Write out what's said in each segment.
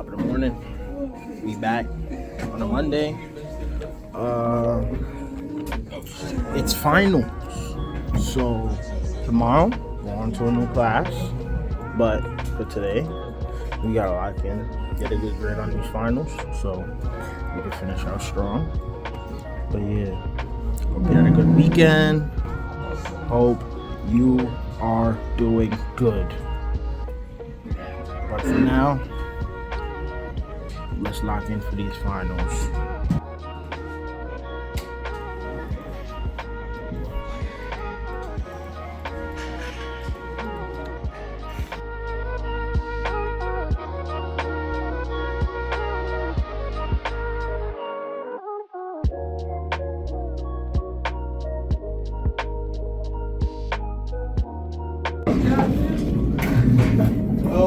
Top of the morning. We back on a Monday. It's finals. So tomorrow we're on to a new class. But for today, we gotta lock in, get a good grade on these finals so we can finish out strong. But yeah, hope you had a good weekend. Hope you are doing good. But for now, let's lock in for these finals.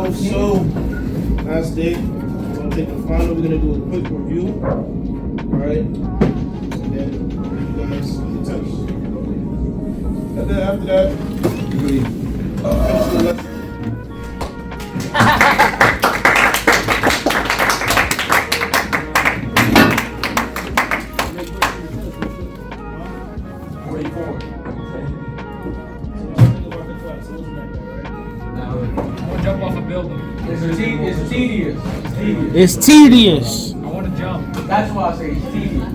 So last day, we're gonna take the final. We're gonna do a quick review, alright? And then you guys get touch. And then after that, we finish the lesson. Jump off a building. It's tedious. It's tedious. I want to jump. That's why I say it's tedious.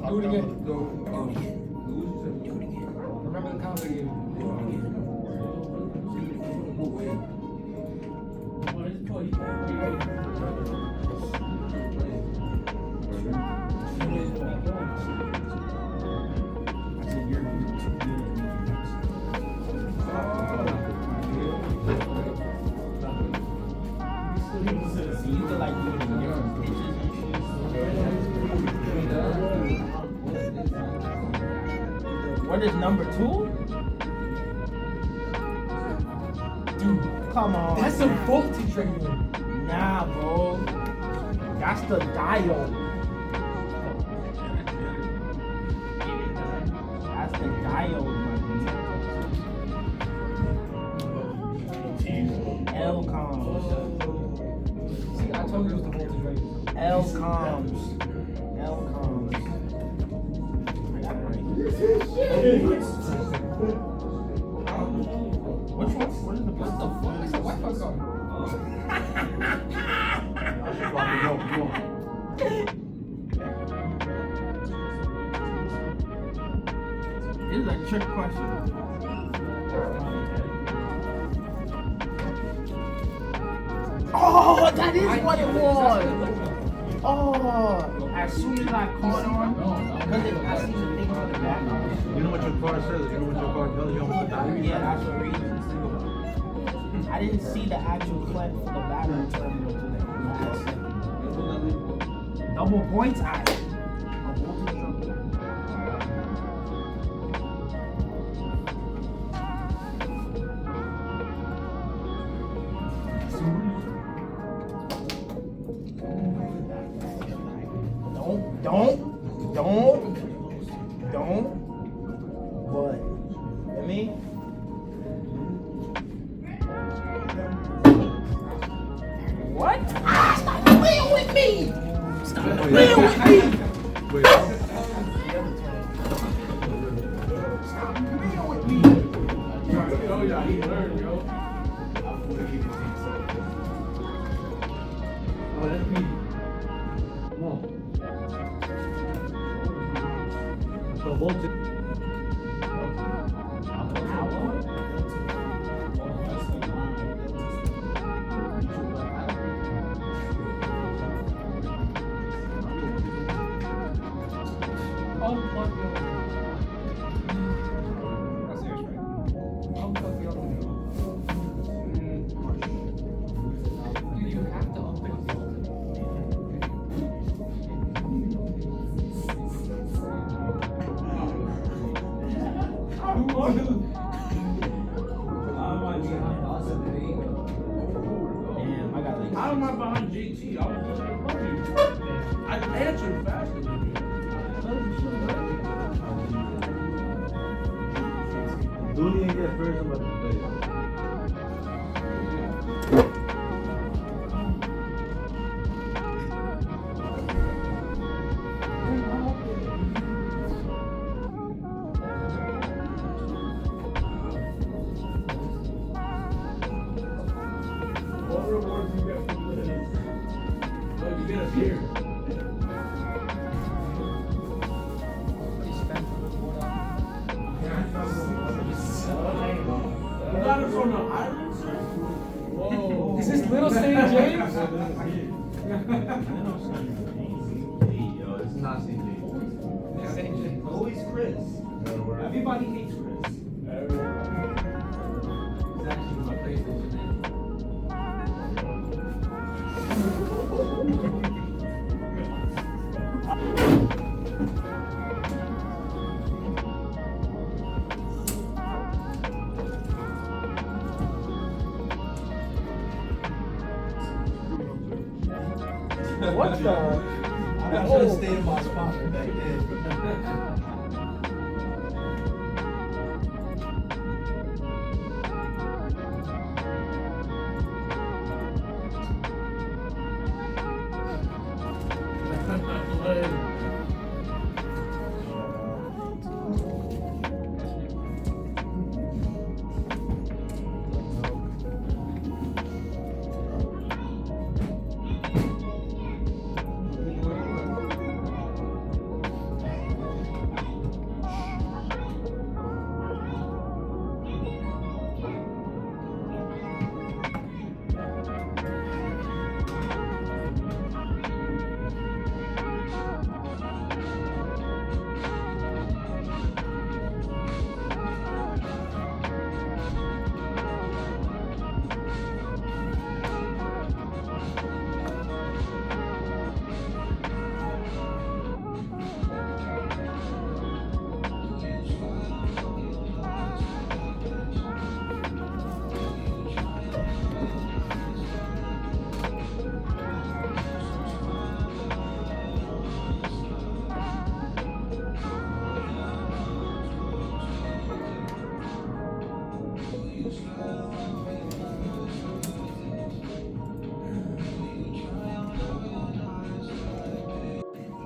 Do it again. Remember the count again. What is number 2? Dude, come on. That's a voltage regulator. Nah, bro. That's the diode. That's the diode, my L-coms. See, I told you it was the voltage regulator. L-coms. L-coms. Which one? What is the What the fuck? It's a Wi-Fi card. This is a trick question. Oh, that is what it was. Oh, as soon as I caught on, because I see the thing on the back. You know what your car says? You know what your car tells you how much battery? Yeah, that's the reason. I didn't see the actual clip for the battery terminal today. Double points, Don't. What? I mean? What? Ah, stop playing with me! Stop playing with me! Wait. Stop playing with me! Oh, yeah, he learned, yo. Oh, that's me. Come on. So voltage. Dooney ain't get first, I'm about to play. What rewards do you get from this? What you get a beer? You got it from the island, sir? Whoa. Is this Little St. James? Yo, it's not St. James. It's St. James. Always Chris. Everybody hates Chris. It's actually my PlayStation name. What the? I should have stayed in my spot back then.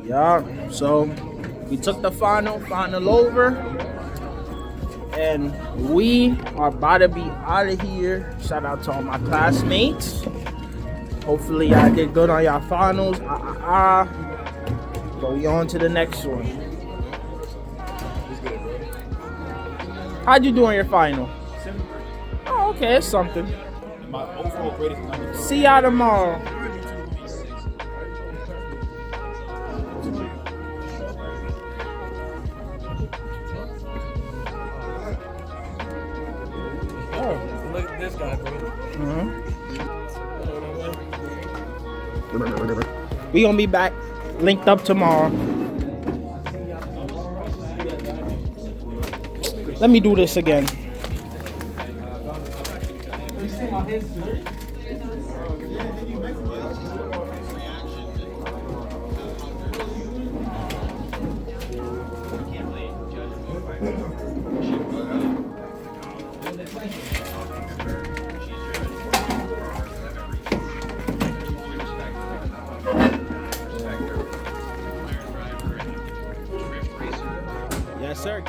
Yeah, so we took the final over, and we are about to be out of here. Shout out to all my classmates. Hopefully y'all did good on y'all finals. But we on to the next one. How'd you do on your final? Oh, okay, it's something. My overall grade is 94. See y'all tomorrow. Look at this guy, bro. We gonna be back linked up tomorrow. Let me do this again. You see my hands dirty? Yes, sir.